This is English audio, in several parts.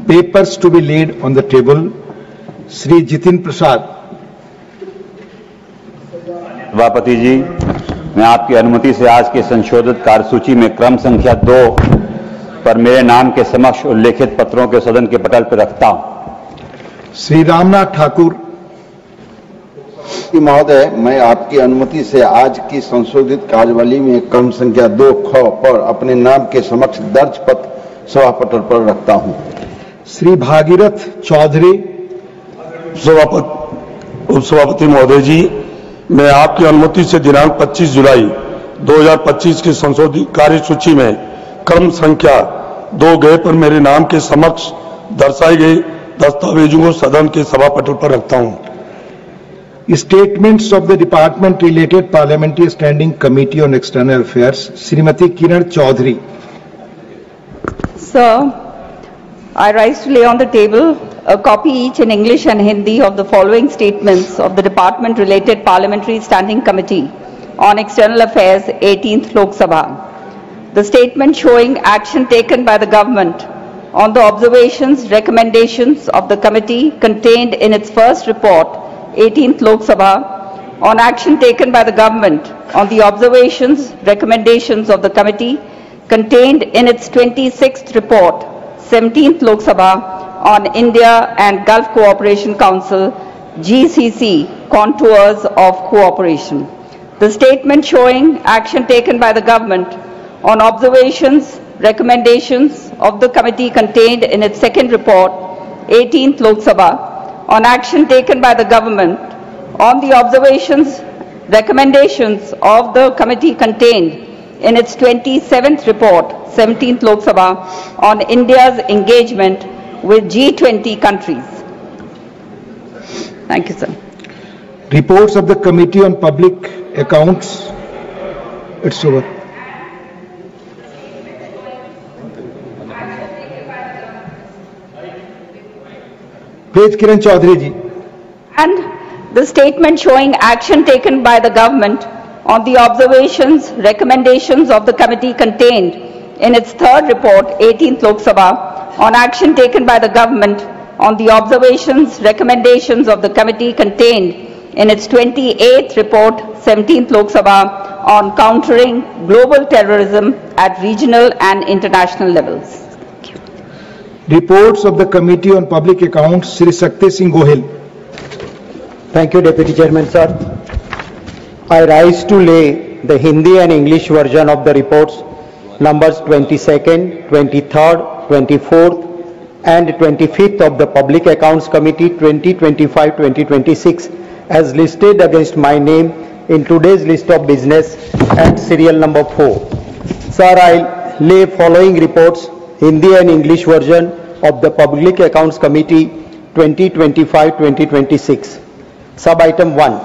papers to be laid on the table. Shri Jitin Prasad. सभापति जी, मैं आपकी अनुमति से आज के संशोधित कार्यसूची में क्रम संख्या 2 पर मेरे नाम के समक्ष उल्लेखित पत्रों के सदन के पटल पर रखता हूं। श्री रामनाथ ठाकुर। महोदय, मैं आपकी अनुमति से आज की संशोधित कार्यवाही में क्रम संख्या 2 ख पर अपने नाम के समक्ष दर्ज पत्र सभा पटल पर रखता हूं। श्री भागीरथ चौधरी। उपसभापति महोदय जी, मैं आपकी अनुमति से दिनांक 25 जुलाई 2025 की संशोधित कार्यसूची में क्रम संख्या 2 गए पर मेरे नाम के समक्ष दर्शाए गए दस्तावेजों को सदन के सभा पटल पर रखता हूं। Statements of the department related Parliamentary Standing Committee on External Affairs, Srimati Kiran Chaudhary. Sir, I rise to lay on the table a copy each in English and Hindi of the following statements of the department related Parliamentary Standing Committee on External Affairs, 18th Lok Sabha. The statement showing action taken by the government on the observations, recommendations of the committee contained in its first report, 18th Lok Sabha, on action taken by the government on the observations, recommendations of the committee contained in its 26th report, 17th Lok Sabha, on India and Gulf Cooperation Council, GCC, contours of cooperation. The statement showing action taken by the government on observations, recommendations of the committee contained in its second report, 18th Lok Sabha, on action taken by the government on the observations, recommendations of the committee contained in its 27th report, 17th Lok Sabha, on India's engagement with G20 countries. Thank you, sir. Reports of the Committee on Public Accounts. It's over. Please, Kiran Chaudhary ji. And the statement showing action taken by the government on the observations, recommendations of the committee contained in its third report, 18th Lok Sabha, on action taken by the government on the observations, recommendations of the committee contained in its 28th report, 17th Lok Sabha, on countering global terrorism at regional and international levels. Reports of the Committee on Public Accounts, Shri Shakti Singh Gohil. Thank you, Deputy Chairman, sir. I rise to lay the Hindi and English version of the reports numbers 22nd, 23rd, 24th and 25th of the Public Accounts Committee 2025-2026 as listed against my name in today's list of business and serial number 4. Sir, I lay following reports, Hindi and English version of the Public Accounts Committee 2025-2026. Sub-item 1,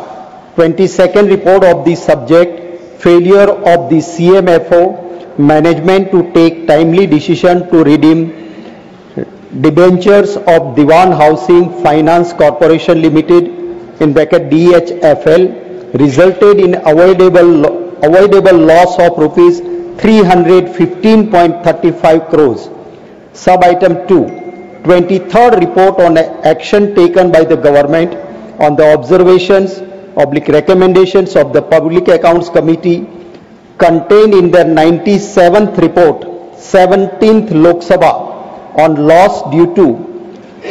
22nd report of the subject, failure of the CMFO management to take timely decision to redeem debentures of Diwan Housing Finance Corporation Limited in bracket DHFL resulted in avoidable loss of rupees 315.35 crores. Sub-item 2, 23rd report on action taken by the government on the observations, recommendations of the Public Accounts Committee contained in their 97th report, 17th Lok Sabha, on loss due to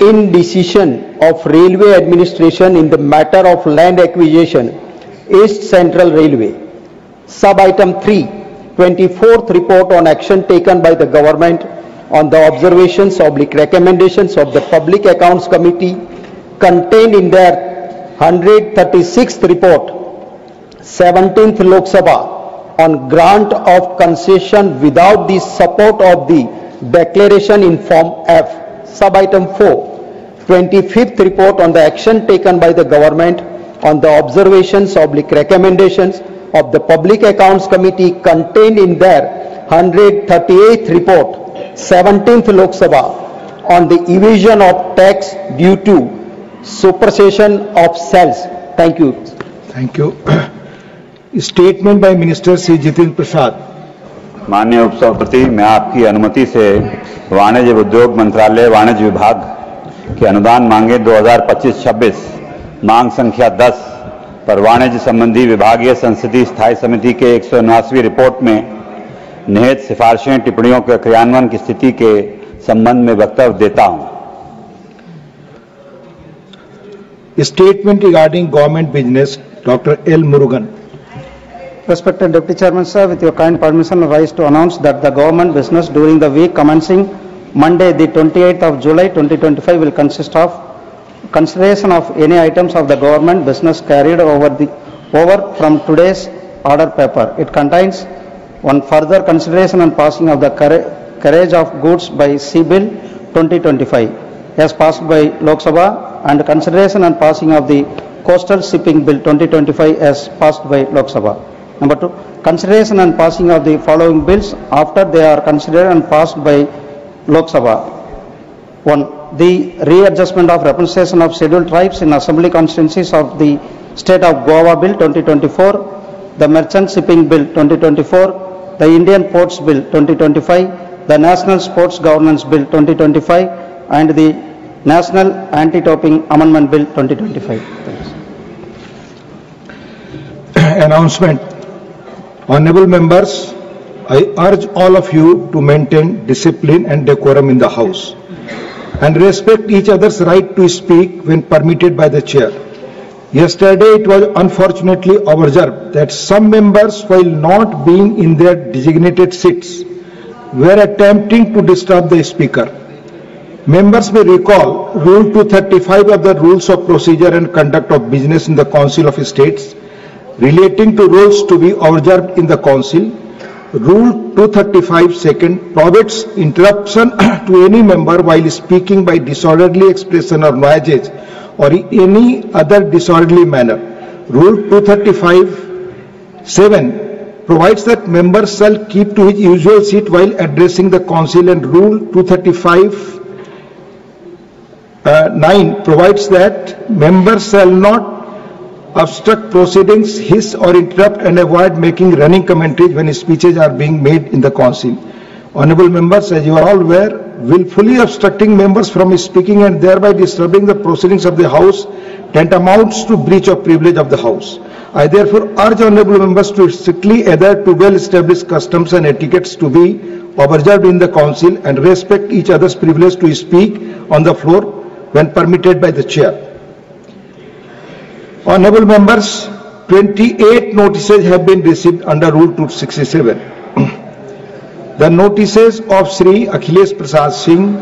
indecision of Railway Administration in the matter of land acquisition, East Central Railway. Sub-item 3, 24th report on action taken by the government on the observations, recommendations of the Public Accounts Committee contained in their 136th report, 17th Lok Sabha, on grant of concession without the support of the declaration in Form F. Sub-item 4, 25th report on the action taken by the government on the observations, recommendations of the Public Accounts Committee contained in their 138th report, 17th Lok Sabha, on the evasion of tax due to supersession of cells. Thank you. Thank you. Statement by Minister Shri Jitin Prasad. माननीय उपसभापति, मैं आपकी अनुमति से वाणिज्य उद्योग मंत्रालय वाणिज्य विभाग के अनुदान मांगे 2025-26 मांग संख्या 10 पर वाणिज्य संबंधी विभागीय संसदीय स्थायी समिति के 179वीं रिपोर्ट में निहित सिफारिशें टिप्पणियों के क्रियान्वयन की स्थिति के संबंध में वक्तव्य देता हूं। Statement regarding government business, Dr. L. Murugan. Respected Deputy Chairman, sir, with your kind permission, I rise to announce that the government business during the week commencing Monday, the 28th of July 2025 will consist of consideration of any items of the government business carried over from today's order paper. It contains one further consideration and passing of the carriage of goods by sea bill 2025 as passed by Lok Sabha, and consideration and passing of the coastal shipping bill 2025 as passed by Lok Sabha. Number 2, consideration and passing of the following bills after they are considered and passed by Lok Sabha. 1. The readjustment of representation of scheduled tribes in assembly constituencies of the state of Goa bill 2024, the merchant shipping bill 2024, the Indian ports bill 2025, the national sports governance bill 2025, and the National Anti-Doping Amendment Bill 2025. Announcement. Honorable members, I urge all of you to maintain discipline and decorum in the House and respect each other's right to speak when permitted by the chair. Yesterday it was unfortunately observed that some members, while not being in their designated seats, were attempting to disturb the speaker. Members may recall Rule 235 of the Rules of Procedure and Conduct of Business in the Council of States relating to rules to be observed in the Council. Rule 235 second prohibits interruption to any member while speaking by disorderly expression or noises or in any other disorderly manner. Rule 235 7 provides that members shall keep to his usual seat while addressing the Council, and Rule 235 9 provides that members shall not obstruct proceedings, hiss or interrupt, and avoid making running commentaries when speeches are being made in the Council. Honourable members, as you are all aware, willfully obstructing members from speaking and thereby disturbing the proceedings of the House tantamounts to breach of privilege of the House. I therefore urge honourable members to strictly adhere to well-established customs and etiquettes to be observed in the Council and respect each other's privilege to speak on the floor when permitted by the chair. Honourable members, 28 notices have been received under Rule 267. The notices of Sri Akhilesh Prasad Singh,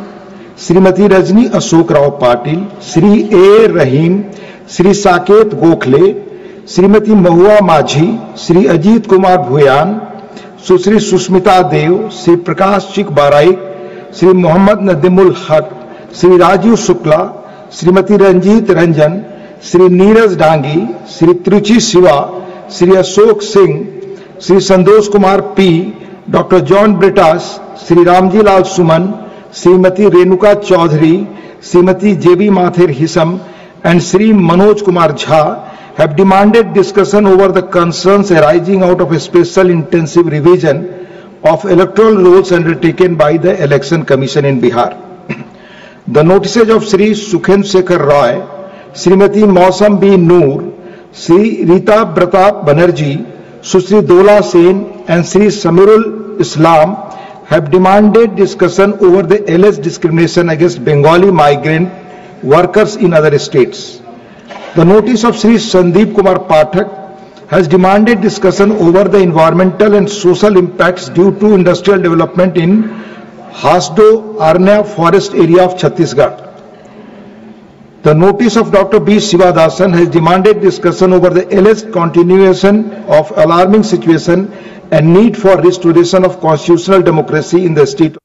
Srimati Rajni Ashok Rao Patil, Sri A. Rahim, Sri Saket Gokhale, Srimati Mahua Majhi, Sri Ajit Kumar Bhuyan, Sri Susmita Dev, Sri Prakash Chik Barai, Sri Muhammad Nadimul Haq, Sri Rajiv Shukla, Srimati Ranjit Ranjan, Sri Neeraj Dangi, Sri Truchi Shiva, Sri Ashok Singh, Sri Santosh Kumar P, Dr. John Britas, Sri Ramji Lal Suman, Srimati Renuka Chaudhary, Srimati J.B. Mathur Hisam, and Sri Manoj Kumar Jha have demanded discussion over the concerns arising out of a special intensive revision of electoral rules undertaken by the Election Commission in Bihar. The notices of Sri Sukhen Shekhar Roy, Srimati Mausam B. Noor, Sri Rita Pratap Banerjee, Susri Dola Sen, and Sri Samirul Islam have demanded discussion over the alleged discrimination against Bengali migrant workers in other states. The notice of Sri Sandeep Kumar Pathak has demanded discussion over the environmental and social impacts due to industrial development in Hasdo Arnya forest area of Chhattisgarh. The notice of Dr. B. Sivadasan has demanded discussion over the alleged continuation of alarming situation and need for restoration of constitutional democracy in the state.